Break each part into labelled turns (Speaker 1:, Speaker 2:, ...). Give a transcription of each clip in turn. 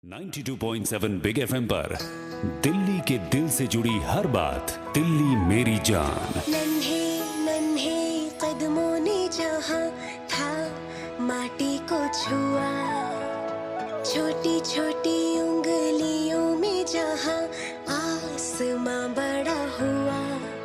Speaker 1: 92.7 big FM पर दिल्ली के दिल से जुड़ी हर बात दिल्ली मेरी जान।
Speaker 2: नन्हे नन्हे कदमों ने जहाँ था माटी को छुआ, छोटी छोटी उंगलियों में जहाँ आसमां बड़ा हुआ,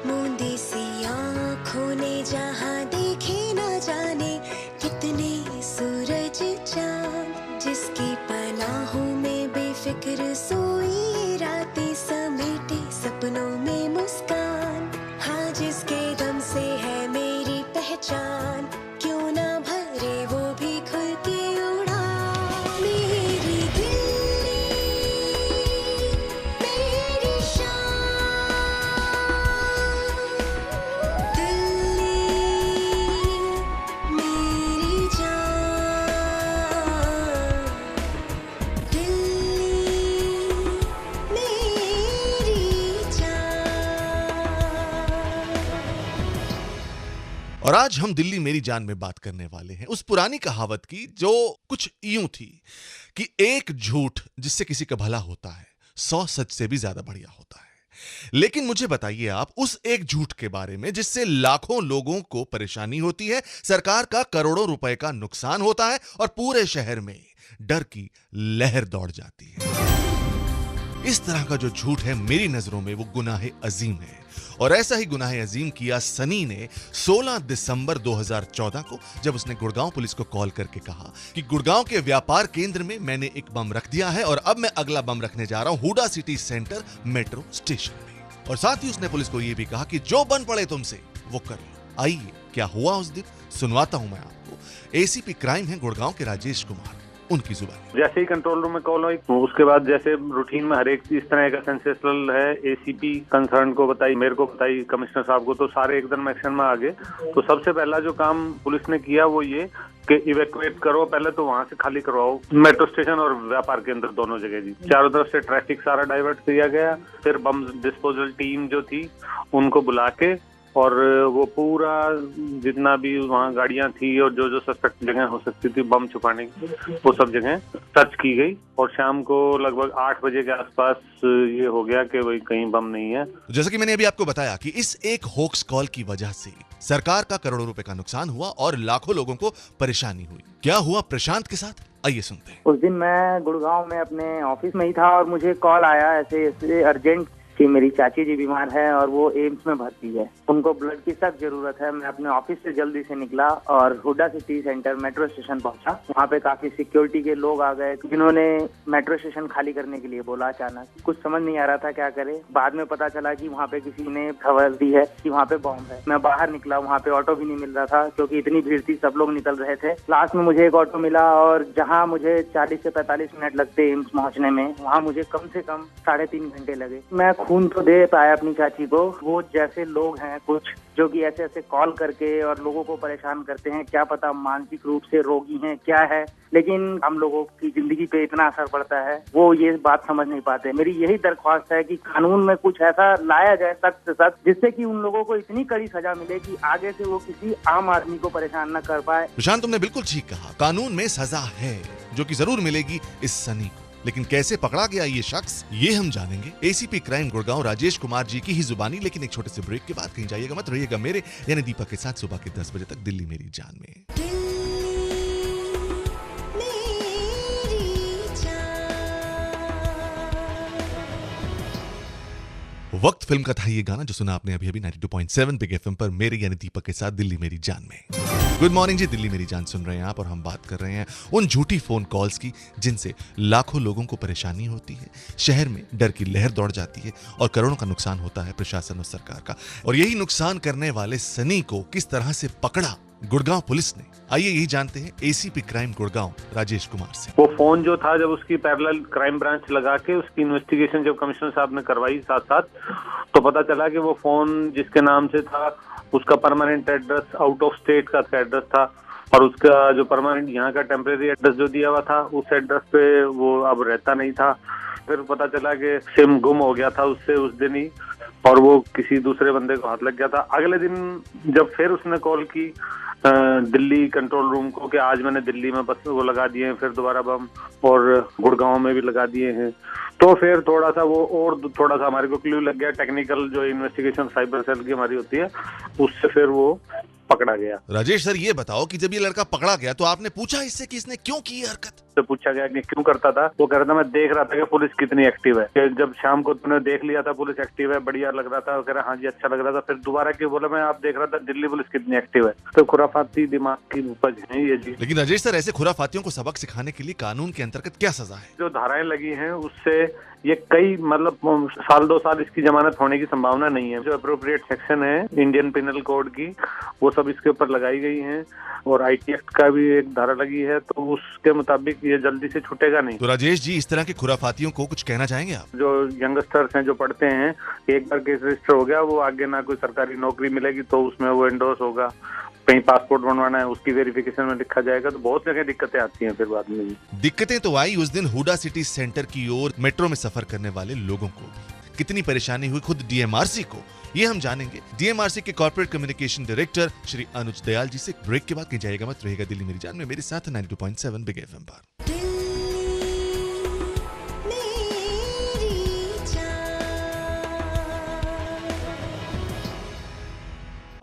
Speaker 2: मूंदी सी आँखों ने जहाँ देखे न जाने कितने सूरज चाँद, जिसकी पनाहों में बेफिक्र सोई रातें समेटे सपनों में मुस्कान, हाँ जिसके दम से है मेरी पहचान, क्यों ना भरे वो भी खुल के उड़ान। मेरी दिल्ली मेरी शान, दिल्ली मेरी जान, दिल्ली मेरी जान।
Speaker 3: और आज हम दिल्ली मेरी जान में बात करने वाले हैं उस पुरानी कहावत की जो कुछ यूं थी कि एक झूठ जिससे किसी का भला होता है 100 सच से भी ज्यादा बढ़िया होता है। लेकिन मुझे बताइए आप उस एक झूठ के बारे में जिससे लाखों लोगों को परेशानी होती है, सरकार का करोड़ों रुपए का नुकसान होता है और पूरे शहर में डर की लहर दौड़ जाती है। इस तरह का जो झूठ है मेरी नजरों में वो गुनाह अजीम है। और ऐसा ही गुनाह अजीम किया सनी ने 16 दिसंबर 2014 को, जब उसने गुड़गांव पुलिस को कॉल करके कहा कि गुड़गांव के व्यापार केंद्र में मैंने एक बम रख दिया है और अब मैं अगला बम रखने जा रहा हूं Huda city centre metro station में। और साथ ही उसने पुलिस को यह भी कहा कि जो बन पड़े तुमसे वो कर लो। आइए क्या हुआ उस दिन सुनवाता हूं मैं आपको। एसीपी क्राइम है गुड़गांव के राजेश कुमार, उनकी जुबानी।
Speaker 4: जैसे ही कंट्रोल रूम में कॉल हुई उसके बाद जैसे रूटीन में हर एक इस तरह का सेंसेशनल है, एसीपी कंसर्न को बताई, मेरे को बताई, कमिश्नर साहब को, तो सारे एकदम एक्शन में आ गए। तो सबसे पहला जो काम पुलिस ने किया वो ये कि इवैक्यूएट करो, पहले तो वहां से खाली करवाओ मेट्रो स्टेशन और व्यापार केंद्र दोनों जगह जी। चारों तरफ से ट्रैफिक सारा डाइवर्ट किया गया। फिर बम डिस्पोजल टीम जो थी उनको बुला के और वो पूरा जितना भी वहाँ गाड़ियां थी और जो जो सस्पेक्ट जगह हो सकती थी बम छुपाने की, वो सब जगह सर्च की गई। और शाम को लगभग 8 बजे के आसपास ये हो गया कि भाई कहीं बम नहीं है।
Speaker 3: जैसा कि मैंने अभी आपको बताया कि इस एक होक्स कॉल की वजह से सरकार का करोड़ों रुपए का नुकसान हुआ और लाखों लोगों को परेशानी हुई। क्या हुआ प्रशांत के साथ, आइए सुनते हैं।
Speaker 5: उस दिन मैं गुड़गांव में अपने ऑफिस में ही था और मुझे कॉल आया ऐसे अर्जेंट कि मेरी चाची जी बीमार है और वो एम्स में भर्ती है, उनको ब्लड की सख्त जरूरत है। मैं अपने ऑफिस से जल्दी से निकला और Huda city centre metro station पहुंचा। वहाँ पे काफी सिक्योरिटी के लोग आ गए जिन्होंने मेट्रो स्टेशन खाली करने के लिए बोला। अचानक कुछ समझ नहीं आ रहा था क्या करे। बाद में पता चला कि वहाँ पे किसी ने खबर दी है कि वहाँ पे बॉम्ब है। मैं बाहर निकला, वहाँ पे ऑटो भी नहीं मिल रहा था क्योंकि इतनी भीड़ थी, सब लोग निकल रहे थे। लास्ट में मुझे एक ऑटो मिला और जहाँ मुझे 40 से 45 मिनट लगते एम्स पहुँचने में, वहाँ मुझे कम से कम 3.5 घंटे लगे। मैं खून तो दे पाया अपनी चाची को। वो जैसे लोग हैं कुछ जो कि ऐसे ऐसे कॉल करके और लोगों को परेशान करते हैं, क्या पता मानसिक रूप से रोगी हैं क्या है, लेकिन हम लोगों की जिंदगी पे इतना असर पड़ता है वो ये बात समझ नहीं पाते। मेरी यही दरख्वास्त है कि कानून में कुछ ऐसा लाया जाए सख्त से सख्त, जिससे कि उन लोगों को इतनी कड़ी सजा मिले कि आगे से वो किसी आम आदमी को परेशान न कर पाए।
Speaker 3: प्रशांत, तुमने बिल्कुल ठीक कहा, कानून में सजा है जो कि जरूर मिलेगी इस सनी को, लेकिन कैसे पकड़ा गया ये शख्स ये हम जानेंगे एसीपी क्राइम गुड़गांव राजेश कुमार जी की ही जुबानी। लेकिन एक छोटे से ब्रेक के बाद कहीं जाइएगा मत, रहिएगा मेरे यानी दीपक के साथ सुबह के 10 बजे तक दिल्ली मेरी जान में। वक्त फिल्म का था ये गाना जो सुना आपने अभी अभी 92.7 बिग एफएम पर मेरे यानी दीपक के साथ दिल्ली मेरी जान में। गुड मॉर्निंग जी, दिल्ली मेरी जान सुन रहे हैं आप और हम बात कर रहे हैं उन झूठी फोन कॉल्स की जिनसे लाखों लोगों को परेशानी होती है, शहर में डर की लहर दौड़ जाती है और करोड़ों का नुकसान होता है प्रशासन और सरकार का। और यही नुकसान करने वाले सनी को किस तरह से पकड़ा गुड़गांव पुलिस ने, आइए यही जानते हैं एसीपी क्राइम गुड़गांव राजेश कुमार से।
Speaker 4: वो फोन जो था जब उसकी पैरेलल क्राइम ब्रांच लगा के उसकी इन्वेस्टिगेशन जब कमिश्नर साहब ने करवाई साथ साथ, तो पता चला कि वो फोन जिसके नाम से था उसका permanent address out of state का एड्रेस था और उसका जो परमानेंट यहाँ का टेम्परेरी एड्रेस जो दिया हुआ था उस एड्रेस पे वो अब रहता नहीं था। फिर पता चला कि सिम गुम हो गया था उससे उस दिन ही और वो किसी दूसरे बंदे को हाथ लग गया था। अगले दिन जब फिर उसने कॉल की दिल्ली कंट्रोल रूम को कि आज मैंने दिल्ली में बस वो लगा दिए हैं, फिर दोबारा बम, और गुड़गांव में भी लगा दिए हैं। तो फिर थोड़ा सा वो और थोड़ा सा हमारे को क्लू लग गया, टेक्निकल जो इन्वेस्टिगेशन साइबर सेल की हमारी होती है उससे फिर वो पकड़ा गया।
Speaker 3: राजेश सर, ये बताओ कि जब ये लड़का पकड़ा गया तो आपने पूछा इससे कि इसने क्यों की ये हरकत?
Speaker 4: तो पूछा गया कि क्यों करता था, वो कह रहा था मैं देख रहा था कि पुलिस कितनी एक्टिव है, कि जब शाम को तुमने देख लिया था पुलिस एक्टिव है, बढ़िया लग रहा था, वो कह रहा हाँ जी अच्छा लग रहा था, फिर दोबारा क्यों बोला मैं आप देख रहा था दिल्ली पुलिस कितनी एक्टिव है। तो खुराफाती दिमाग की उपज है ये जी।
Speaker 3: लेकिन राजेश सर, ऐसे खुराफातियों को सबक सिखाने के लिए कानून के अंतर्गत क्या सजा है?
Speaker 4: जो धाराएं लगी हैं उससे ये कई मतलब साल 2 साल इसकी जमानत होने की संभावना नहीं है। जो अप्रोप्रिएट सेक्शन है इंडियन पिनल कोड की वो सब इसके ऊपर लगाई गई हैं, और IT एक्ट का भी एक धारा लगी है, तो उसके मुताबिक ये जल्दी से छूटेगा नहीं।
Speaker 3: तो राजेश जी, इस तरह के खुराफातियों को कुछ कहना चाहेंगे आप?
Speaker 4: जो यंगस्टर्स हैं जो पढ़ते हैं, एक बार केस रजिस्टर हो गया, वो आगे ना कोई सरकारी नौकरी मिलेगी तो उसमें वो एंडोर्स होगा, कहीं पासपोर्ट बनवाना है उसकी वेरिफिकेशन में लिखा जाएगा, तो बहुत जगह दिक्कतें आती हैं फिर बाद में।
Speaker 3: दिक्कतें तो आई उस दिन हुडा सिटी सेंटर की ओर मेट्रो में सफर करने वाले लोगों को भी। कितनी परेशानी हुई खुद DMRC को, ये हम जानेंगे DMRC के कॉर्पोरेट कम्युनिकेशन डायरेक्टर श्री अनुज दयाल जी से। ब्रेक के बाद कहीं जाएगा मत, रहेगा दिल्ली मेरी जान में मेरे साथ 92.7 बिग FM पर।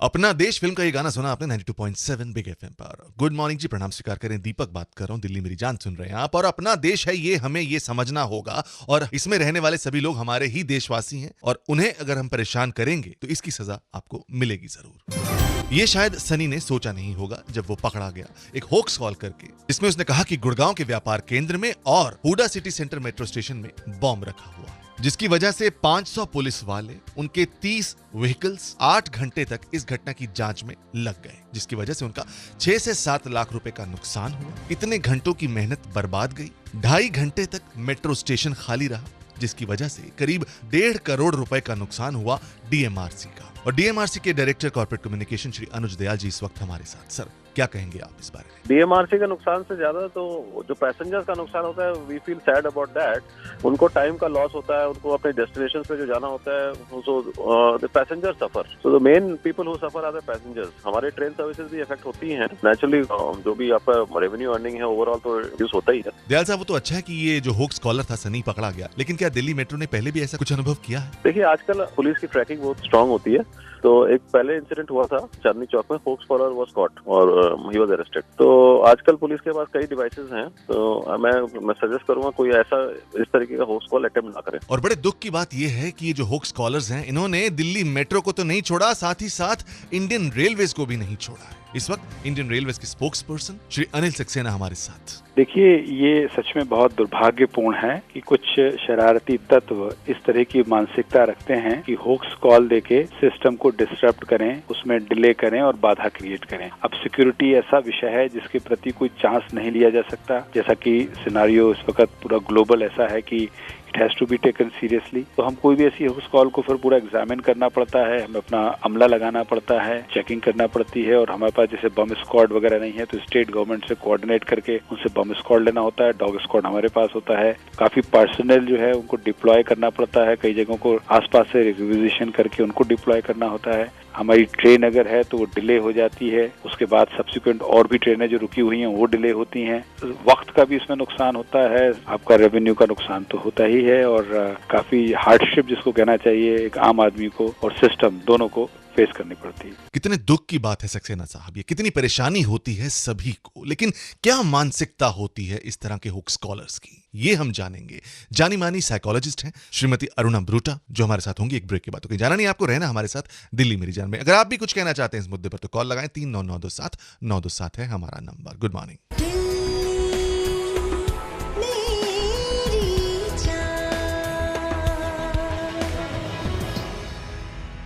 Speaker 3: अपना देश फिल्म का ये गाना सुना आपने 92.7 बिग FM पर। गुड मॉर्निंग जी, प्रणाम स्वीकार करें, दीपक बात कर रहा हूं, दिल्ली मेरी जान सुन रहे हैं आप। और अपना देश है ये, हमें ये समझना होगा, और इसमें रहने वाले सभी लोग हमारे ही देशवासी हैं, और उन्हें अगर हम परेशान करेंगे तो इसकी सजा आपको मिलेगी जरूर। ये शायद सनी ने सोचा नहीं होगा जब वो पकड़ा गया एक होक्स कॉल करके, जिसमें उसने कहा कि गुड़गांव के व्यापार केंद्र में और Huda city centre metro station में बॉम्ब रखा हुआ, जिसकी वजह से 500 पुलिस वाले, उनके 30 व्हीकल्स 8 घंटे तक इस घटना की जांच में लग गए, जिसकी वजह से उनका 6 से 7 लाख रुपए का नुकसान हुआ। इतने घंटों की मेहनत बर्बाद गई। 2.5 घंटे तक मेट्रो स्टेशन खाली रहा, जिसकी वजह से करीब 1.5 करोड़ रुपए का नुकसान हुआ DMRC का। और DMRC के डायरेक्टर कॉर्पोरेट कम्युनिकेशन श्री अनुज दयाल जी इस वक्त हमारे साथ। सर, क्या कहेंगे आप इस बारे में?
Speaker 6: DMRC का नुकसान से ज्यादा तो जो पैसेंजर्स का नुकसान होता है, we feel sad about that. उनको टाइम का लॉस होता है, उनको अपने डेस्टिनेशन पे जो जाना होता है, so the passenger suffer. So the main people who suffer are the passengers. हमारे ट्रेन सर्विसेज भी इफेक्ट होती हैं नेचुरली, जो भी आपका रेवेन्यू अर्निंग है ओवरऑल तो रिड्यूस होता ही है।
Speaker 3: दयाल साहब, वो तो अच्छा है कि ये जो होक्स कॉलर था सनी पकड़ा गया, लेकिन क्या दिल्ली मेट्रो ने पहले भी ऐसा कुछ अनुभव किया है?
Speaker 6: देखिए, आजकल पुलिस की ट्रैकिंग बहुत स्ट्रांग होती है। तो एक पहले इंसिडेंट हुआ था चांदनी चौक में, होक्स कॉलर वाज कॉट और ही वाज अरेस्टेड। तो आजकल पुलिस के पास कई डिवाइसेस हैं, तो मैं सजेस्ट करूंगा कोई ऐसा इस तरीके का होक्स कॉल अटेम्प्ट ना करें।
Speaker 3: और बड़े दुख की बात यह है कि ये जो होक्स कॉलर्स हैं, इन्होंने दिल्ली मेट्रो को तो नहीं छोड़ा, साथ ही साथ इंडियन रेलवेज को भी नहीं छोड़ा है। इस वक्त इंडियन रेलवेज के स्पोक्स पर्सन श्री अनिल सक्सेना हमारे साथ।
Speaker 7: देखिए, ये सच में बहुत दुर्भाग्यपूर्ण है कि कुछ शरारती तत्व इस तरह की मानसिकता रखते हैं कि होक्स कॉल देके सिस्टम को डिस्टर्ब करें, उसमें डिले करें और बाधा क्रिएट करें। अब सिक्योरिटी ऐसा विषय है जिसके प्रति कोई चांस नहीं लिया जा सकता, जैसा कि सिनारियो इस वक्त पूरा ग्लोबल ऐसा है कि it has to be taken seriously. तो हम कोई भी ऐसी होक्स कॉल को फिर पूरा एग्जामिन करना पड़ता है, हमें अपना अमला लगाना पड़ता है, चेकिंग करना पड़ती है, और हमारे पास जैसे बम स्क्वाड वगैरह नहीं है तो स्टेट गवर्नमेंट से कोऑर्डिनेट करके उनसे बम स्क्वाड लेना होता है। डॉग स्क्वाड हमारे पास होता है। काफी पर्सनल जो है उनको डिप्लॉय करना पड़ता है, कई जगहों को आसपास से रिक्विजिशन करके उनको डिप्लॉय करना होता है। हमारी ट्रेन अगर है तो वो डिले हो जाती है, उसके बाद सब्सिक्वेंट और भी ट्रेनें जो रुकी हुई हैं वो डिले होती हैं। वक्त का भी इसमें नुकसान होता है, आपका रेवेन्यू का नुकसान तो होता ही है, और काफी हार्डशिप जिसको कहना चाहिए एक आम आदमी को और सिस्टम दोनों को फेस करनी पड़ती है।
Speaker 3: कितने दुख की बात है सक्सेना साहब, ये कितनी परेशानी होती है सभी को, लेकिन क्या मानसिकता होती है इस तरह के होक्स कॉलर्स की, ये हम जानेंगे। जानी मानी साइकोलॉजिस्ट हैं श्रीमती अरुणा ब्रूटा, जो हमारे साथ होंगी एक ब्रेक के बाद। तो कहीं जाना नहीं, आपको रहना हमारे साथ दिल्ली मेरी जान में। अगर आप भी कुछ कहना चाहते हैं इस मुद्दे पर तो कॉल लगाएं, 39927927 927 है हमारा नंबर। Good morning.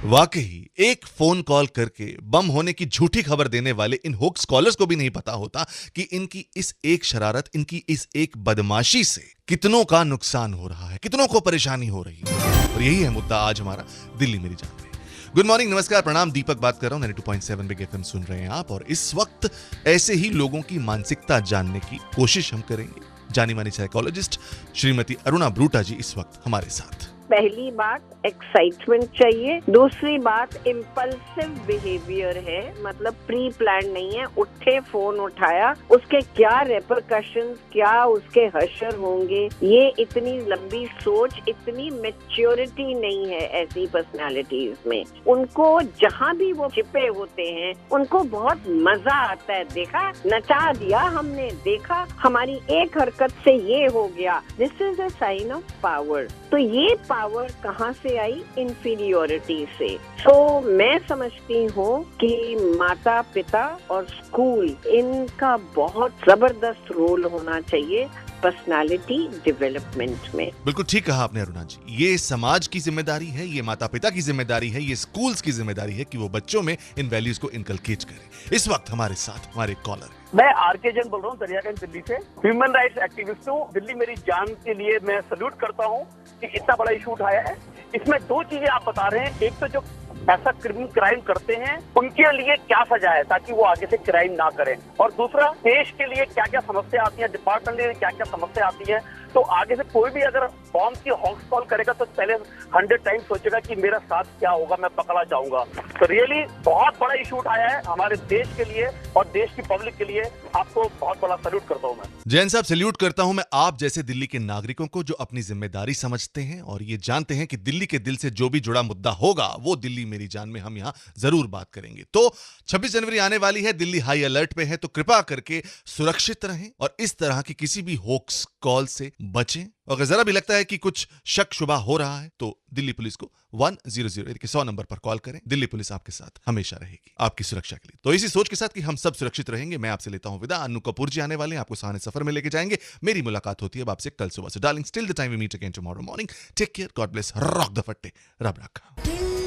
Speaker 3: वाकई एक फोन कॉल करके बम होने की झूठी खबर देने वाले इन होक्स कॉलर्स को भी नहीं पता होता कि इनकी इस एक शरारत, इनकी इस एक बदमाशी से कितनों का नुकसान हो रहा है, कितनों को परेशानी हो रही है। और यही है मुद्दा आज हमारा दिल्ली मेरी जान में। गुड मॉर्निंग, नमस्कार, प्रणाम, दीपक बात कर रहा हूं, 92.7 बिग FM सुन रहे हैं आप। और इस वक्त ऐसे ही लोगों की मानसिकता जानने की कोशिश हम करेंगे। जानी मानी साइकोलॉजिस्ट श्रीमती अरुणा ब्रूटा जी इस वक्त हमारे साथ।
Speaker 8: पहली बात एक्साइटमेंट चाहिए, दूसरी बात इम्पल्सिव बिहेवियर है, मतलब प्री प्लान नहीं है, उठे फोन उठाया, उसके क्या रेपरकशंस, क्या उसके हशर होंगे, ये इतनी लंबी सोच, इतनी मैच्योरिटी नहीं है ऐसी पर्सनालिटीज में। उनको जहाँ भी वो छिपे होते हैं उनको बहुत मजा आता है, देखा नचा दिया हमने, देखा हमारी एक हरकत से ये हो गया। This is a sign of power. तो ये पावर कहाँ से आई? इंफीरियोरिटी से। तो मैं समझती हूँ कि माता पिता और स्कूल, इनका बहुत जबरदस्त रोल होना चाहिए पर्सनालिटी डेवलपमेंट में।
Speaker 3: बिल्कुल ठीक कहा आपने अरुणा जी। ये समाज की जिम्मेदारी है, ये माता पिता की जिम्मेदारी है, ये स्कूल्स की जिम्मेदारी है कि वो बच्चों में इन वैल्यूज को इनकलकेट करें। इस वक्त हमारे साथ हमारे कॉलर।
Speaker 9: मैं आरके जैन बोल रहा हूँ दरियागंज दिल्ली से, ह्यूमन राइट्स एक्टिविस्ट हूँ। दिल्ली मेरी जान के लिए मैं सल्यूट करता हूँ कि इतना बड़ा इशू उठाया है। इसमें दो चीजें आप बता रहे हैं, एक तो जो ऐसा क्राइम करते हैं उनके लिए क्या सजा है ताकि वो आगे से क्राइम ना करें, और दूसरा देश के लिए क्या क्या समस्या आती है, डिपार्टमेंट के लिए क्या क्या समस्या आती है। तो आगे से कोई भी अगर बॉम्ब की हॉक्स कॉल करेगा तो पहले 100 टाइम सोचेगा कि मेरा साथ क्या होगा, मैं पकड़ा जाऊंगा। तो रियली बहुत बड़ा इशू उठाया है हमारे देश के लिए और देश की पब्लिक के लिए। आपको बहुत बड़ा सल्यूट करता हूँ मैं।
Speaker 3: जैन साहब, सल्यूट करता हूं मैं आप जैसे दिल्ली के नागरिकों को जो अपनी जिम्मेदारी समझते हैं और ये जानते हैं कि दिल्ली के दिल से जो भी जुड़ा मुद्दा होगा वो दिल्ली मेरी जान में हम यहाँ जरूर बात करेंगे। तो 26 जनवरी आने वाली है, दिल्ली हाई अलर्ट पे है, तो कृपा करके सुरक्षित रहें और इस तरह की किसी भी होक्स कॉल से बचें। और अगर जरा भी लगता है कि कुछ शक शुबा हो रहा है तो दिल्ली पुलिस को 100 नंबर पर कॉल करें। दिल्ली पुलिस आपके साथ हमेशा रहेगी, आपकी सुरक्षा के लिए। तो इसी सोच के साथ कि हम सब सुरक्षित रहेंगे, मैं आपसे लेता हूं विदा। अन्नू कपूर जी आने वाले हैं, आपको सहाने सफर में लेके जाएंगे। मेरी मुलाकात होती है अब आपसे कल सुबह से। Darling, till the time we meet again tomorrow morning, take care, God bless, rock the फट्टे, रब रखा।